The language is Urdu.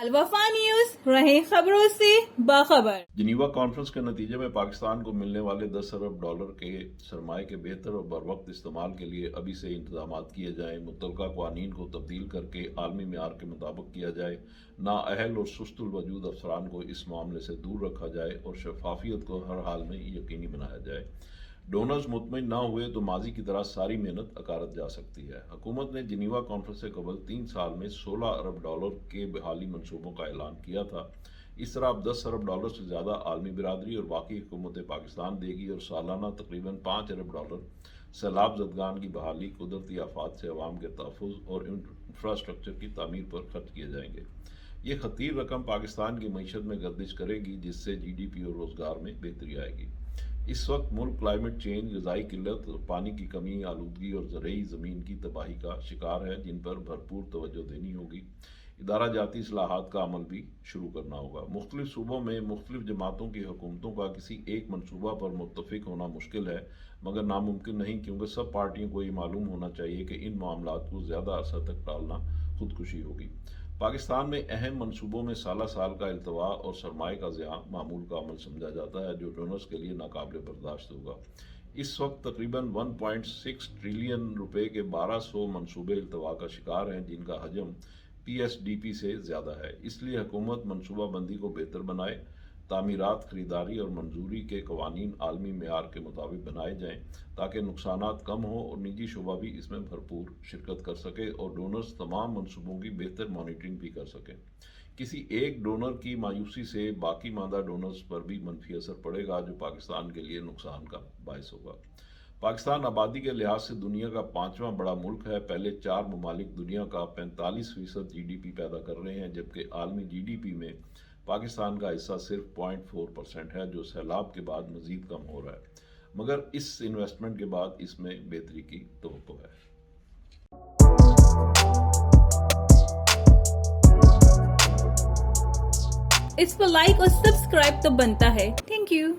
الوفا نیوز رہے خبروں سے باخبر۔ جنیوا کانفرنس کے نتیجے میں پاکستان کو ملنے والے 10 ارب ڈالر کے سرمائے کے بہتر اور بروقت استعمال کے لیے ابھی سے انتظامات کیے جائیں، متعلقہ قوانین کو تبدیل کر کے عالمی معیار کے مطابق کیا جائے، نااہل اور سست الوجود افسران کو اس معاملے سے دور رکھا جائے اور شفافیت کو ہر حال میں یقینی بنایا جائے۔ ڈونرز مطمئن نہ ہوئے تو ماضی کی طرح ساری محنت اکارت جا سکتی ہے۔ حکومت نے جنیوا کانفرنس سے قبل 3 سال میں 16 ارب ڈالر کے بحالی منصوبوں کا اعلان کیا تھا۔ اس طرح اب 10 ارب ڈالر سے زیادہ عالمی برادری اور باقی حکومت پاکستان دے گی اور سالانہ تقریباً 5 ارب ڈالر سیلاب زدگان کی بحالی، قدرتی آفات سے عوام کے تحفظ اور انفراسٹرکچر کی تعمیر پر خرچ کیے جائیں گے۔ یہ خطیر رقم پاکستان کی معیشت میں گردش کرے گی، جس سے جی ڈی پی اور روزگار میں بہتری آئے گی۔ اس وقت ملک کلائمیٹ چینج، غذائی قلت، پانی کی کمی، آلودگی اور زرعی زمین کی تباہی کا شکار ہے، جن پر بھرپور توجہ دینی ہوگی۔ ادارہ جاتی اصلاحات کا عمل بھی شروع کرنا ہوگا۔ مختلف صوبوں میں مختلف جماعتوں کی حکومتوں کا کسی ایک منصوبہ پر متفق ہونا مشکل ہے، مگر ناممکن نہیں، کیونکہ سب پارٹیوں کو یہ معلوم ہونا چاہیے کہ ان معاملات کو زیادہ عرصہ تک ٹالنا خودکشی ہوگی۔ پاکستان میں اہم منصوبوں میں سالہ سال کا التوا اور سرمائے کا ضیاع معمول کا عمل سمجھا جاتا ہے، جو ڈونرز کے لیے ناقابل برداشت ہوگا۔ اس وقت تقریباً 1.6 ٹریلین روپے کے 1200 منصوبے التوا کا شکار ہیں، جن کا حجم پی ایس ڈی پی سے زیادہ ہے۔ اس لیے حکومت منصوبہ بندی کو بہتر بنائے، تعمیرات، خریداری اور منظوری کے قوانین عالمی معیار کے مطابق بنائے جائیں تاکہ نقصانات کم ہوں اور نجی شعبہ بھی اس میں بھرپور شرکت کر سکے اور ڈونرز تمام منصوبوں کی بہتر مانیٹرنگ بھی کر سکیں۔ کسی ایک ڈونر کی مایوسی سے باقی ماندہ ڈونرز پر بھی منفی اثر پڑے گا، جو پاکستان کے لیے نقصان کا باعث ہوگا۔ پاکستان آبادی کے لحاظ سے دنیا کا 5واں بڑا ملک ہے۔ پہلے 4 ممالک دنیا کا 45% جی ڈی پی پیدا کر رہے ہیں، جبکہ عالمی جی ڈی پی میں پاکستان کا حصہ صرف 0.4% ہے، جو سیلاب کے بعد مزید کم ہو رہا ہے، مگر اس انویسٹمنٹ کے بعد اس میں بہتری کی توقع ہے۔ اس پر لائک اور سبسکرائب تو بنتا ہے۔ Thank you.